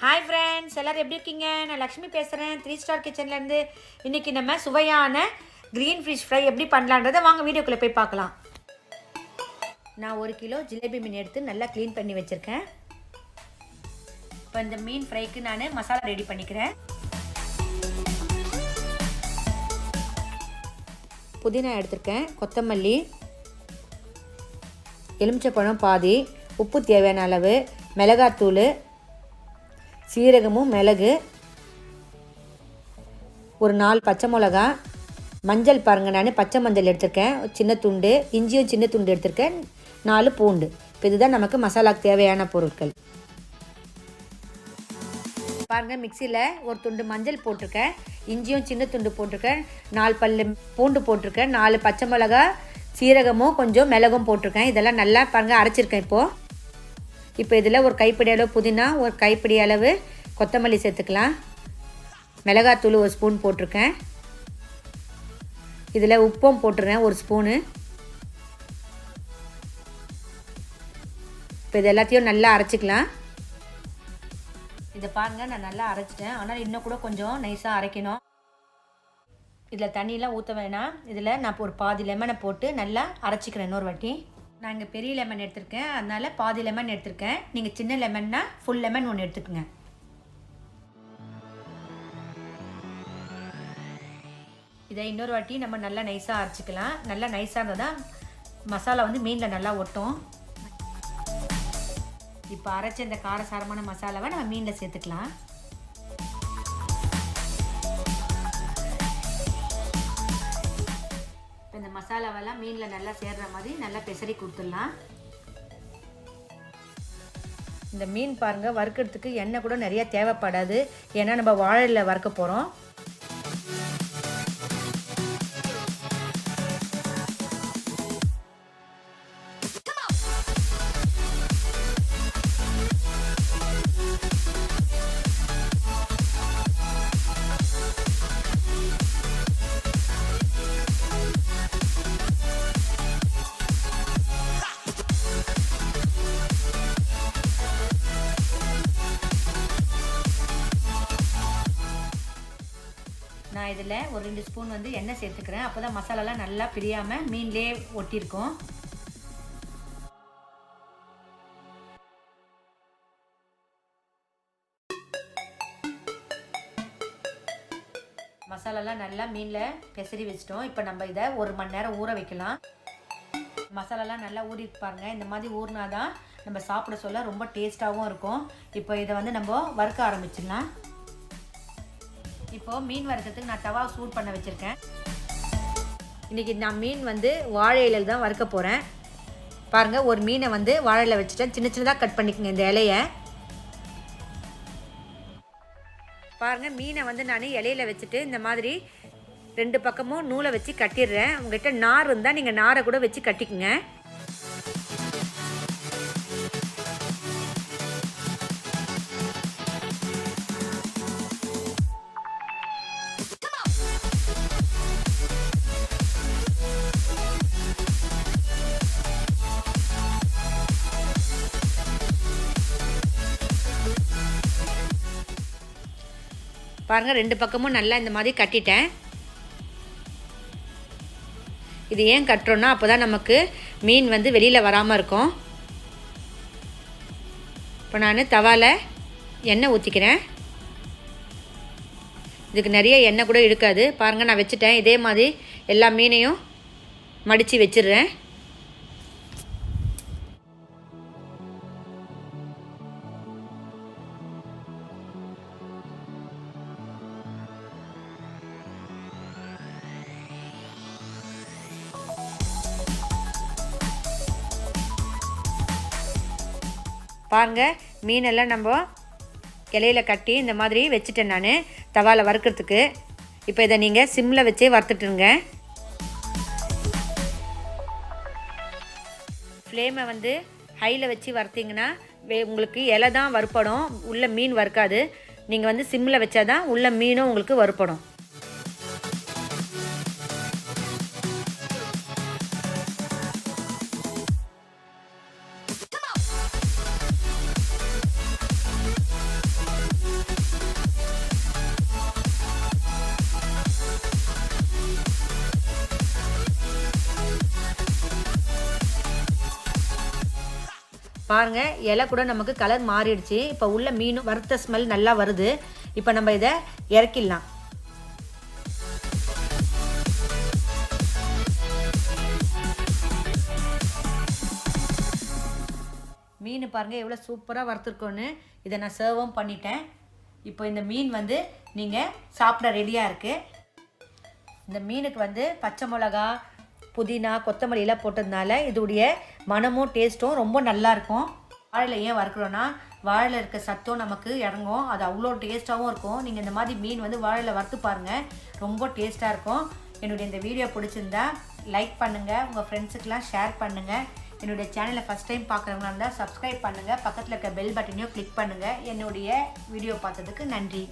Hi friends, எல்லோரும் எப்படி இருக்கீங்க? நான் லக்ஷ்மி பேசுகிறேன், 3 ஸ்டார் கிச்சன்லேருந்து. இன்றைக்கி நம்ம சுவையான க்ரீன் ஃபிஷ் ஃப்ரை எப்படி பண்ணலான்றதை வாங்க வீடியோக்குள்ளே போய் பார்க்கலாம். நான் 1 கிலோ ஜிலேபி மீன் எடுத்து நல்லா க்ளீன் பண்ணி வச்சுருக்கேன். இப்போ இந்த மீன் ஃப்ரைக்கு நான் மசாலா ரெடி பண்ணிக்கிறேன். புதினா எடுத்திருக்கேன், கொத்தமல்லி, எலுமிச்சப்பழம் பாதி, உப்பு தேவையான அளவு, மிளகாத்தூள், சீரகமும் மிளகு, ஒரு 4 பச்சை மிளகா, மஞ்சள் பாருங்கள், நான் பச்சை மஞ்சள் எடுத்திருக்கேன் சின்ன துண்டு, இஞ்சியும் சின்ன துண்டு எடுத்திருக்கேன், 4 பூண்டு. இப்போ இதுதான் நமக்கு மசாலாவுக்கு தேவையான பொருட்கள். பாருங்கள், மிக்சியில் ஒரு துண்டு மஞ்சள் போட்டிருக்கேன், இஞ்சியும் சின்ன துண்டு போட்டிருக்கேன், 4 பல்லு பூண்டு போட்டிருக்கேன், 4 பச்சை மிளகா, சீரகமும் கொஞ்சம் மிளகும் போட்டிருக்கேன். இதெல்லாம் நல்லா பாருங்கள் அரைச்சிருக்கேன். இப்போ இதில் ஒரு கைப்பிடி அளவு புதினா, ஒரு கைப்பிடி அளவு கொத்தமல்லி சேர்த்துக்கலாம். மிளகாத்தூள் 1 ஸ்பூன் போட்டிருக்கேன். இதில் உப்பும் போட்டுருக்கேன் 1 ஸ்பூனு. இப்போ இது எல்லாத்தையும் நல்லா அரைச்சிக்கலாம். இதை பாருங்கள், நான் நல்லா அரைச்சிட்டேன். ஆனால் இன்னும் கூட கொஞ்சம் நைஸாக அரைக்கணும். இதில் தண்ணியெலாம் ஊற்ற வேணாம். இதில் நான் ஒரு பாதி லெமனை போட்டு நல்லா அரைச்சிக்கிறேன் இன்னொரு வாட்டி. நான் இங்கே பெரிய லெமன் எடுத்திருக்கேன், அதனால் பாதி லெமன் எடுத்திருக்கேன். நீங்கள் சின்ன லெமன்னா ஃபுல் லெமன் 1 எடுத்துக்கோங்க. இதை இன்னொரு வாட்டி நம்ம நல்லா நைஸாக அரைச்சிக்கலாம். நல்லா நைஸாக இருந்தால் தான் மசாலா மீனில் நல்லா ஒட்டும். இப்போ அரைச்ச இந்த காரசாரமான மசாலாவை நம்ம மீனில் சேர்த்துக்கலாம். இந்த மசாலாவெல்லாம் மீனில் நல்லா சேர்ற மாதிரி நல்லா பெசரி கொடுத்துடலாம். இந்த மீன் பாருங்கள், வறுக்கிறதுக்கு எண்ணெய் கூட நிறைய தேவைப்படாது. ஏன்னா நம்ம வாழையில் வறுக்க போகிறோம். நான் இதில் ஒரு 2 ஸ்பூன் எண்ணெய் சேர்த்துக்கிறேன். அப்போ தான் மசாலாலாம் நல்லா பிரியாமல் மீன்லேயே ஒட்டியிருக்கும். மசாலாலாம் நல்லா மீனில் பெசரி வச்சிட்டோம். இப்போ நம்ம இதை 1 மணி நேரம் ஊற வைக்கலாம். மசாலாலாம் நல்லா ஊறி பாருங்க. இந்த மாதிரி ஊறினா தான் நம்ம சாப்பிட சொல்ல ரொம்ப டேஸ்ட்டாகவும் இருக்கும். இப்போ இதை நம்ம வறுக்க ஆரம்பிச்சிடலாம். இப்போது மீன் வறுக்கிறதுக்கு நான் தவா சூட் பண்ண வச்சுருக்கேன். இன்றைக்கி நான் மீன் வாழை இலையில் தான் வறுக்க போகிறேன். பாருங்கள், ஒரு மீனை வாழை இலை வச்சுட்டேன். சின்ன சின்னதாக கட் பண்ணிக்கோங்க இந்த இலையை. பாருங்கள், மீனை நான் இலையில் வச்சுட்டு இந்த மாதிரி 2 பக்கமும் நூலை வச்சு கட்டிடுறேன். உங்கள்கிட்ட நார் இருந்தால் நீங்கள் நாரை கூட வச்சு கட்டிக்குங்க. பாருங்கள், 2 பக்கமும் நல்லா இந்த மாதிரி கட்டிட்டேன். இது ஏன் கட்டுறோன்னா அப்போ தான் நமக்கு மீன் வெளியில் வராமல் இருக்கும். இப்போ நான் தவாவில் எண்ணெய் ஊற்றிக்கிறேன். இதுக்கு நிறைய எண்ணெய் கூட இழுக்காது. பாருங்கள், நான் வச்சுட்டேன். இதே மாதிரி எல்லா மீனையும் மடித்து வச்சிடுறேன். பாருங்கள், மீனெல்லாம் நம்ம இலையில் கட்டி இந்த மாதிரி வச்சுட்டேன் நான் தவாவில் வறுக்கிறதுக்கு. இப்போ இதை நீங்கள் சிம்மில் வச்சே வறுத்துட்டுருங்க. ஃப்ளேமை ஹையில் வச்சு வறுத்திங்கன்னா உங்களுக்கு இலை தான் வறுப்படும், உள்ள மீன் வறுக்காது. நீங்கள் சிம்மில் வச்சா தான் உள்ள மீனும் உங்களுக்கு வறுப்படும். பாருங்கள் இலை கூட நமக்கு கலர் மாறிடுச்சு. இப்போ உள்ள மீனும் வறுத்த ஸ்மெல் நல்லா வருது. இப்போ நம்ம இதை இறக்கிடலாம். மீன் பாருங்கள் எவ்வளோ சூப்பராக வறுத்துருக்கோன்னு. இதை நான் சர்வும் பண்ணிட்டேன். இப்போ இந்த மீன் வந்து நீங்கள் சாப்பிட ரெடியாக இருக்குது. இந்த மீனுக்கு வந்து பச்சை மிளகா, புதினா, கொத்தமல்லியெல்லாம் போட்டதுனால இதோடைய மனமும் டேஸ்ட்டும் ரொம்ப நல்லாயிருக்கும். வாழையில் ஏன் வறுக்கிறோன்னா வாழையில் இருக்க சத்தும் நமக்கு இறங்கும். அது அவ்வளோ டேஸ்ட்டாகவும் இருக்கும். நீங்கள் இந்த மாதிரி மீன் வந்து வாழையில் வறுத்து பாருங்கள், ரொம்ப டேஸ்ட்டாக இருக்கும். என்னுடைய இந்த வீடியோ பிடிச்சிருந்தா லைக் பண்ணுங்கள், உங்கள் ஃப்ரெண்ட்ஸுக்கெலாம் ஷேர் பண்ணுங்கள். என்னுடைய சேனலை ஃபஸ்ட் டைம் பார்க்குறவங்களா இருந்தால் சப்ஸ்கிரைப் பண்ணுங்கள். பக்கத்தில் இருக்க பெல் பட்டனையும் கிளிக் பண்ணுங்கள். என்னுடைய வீடியோ பார்த்ததுக்கு நன்றி.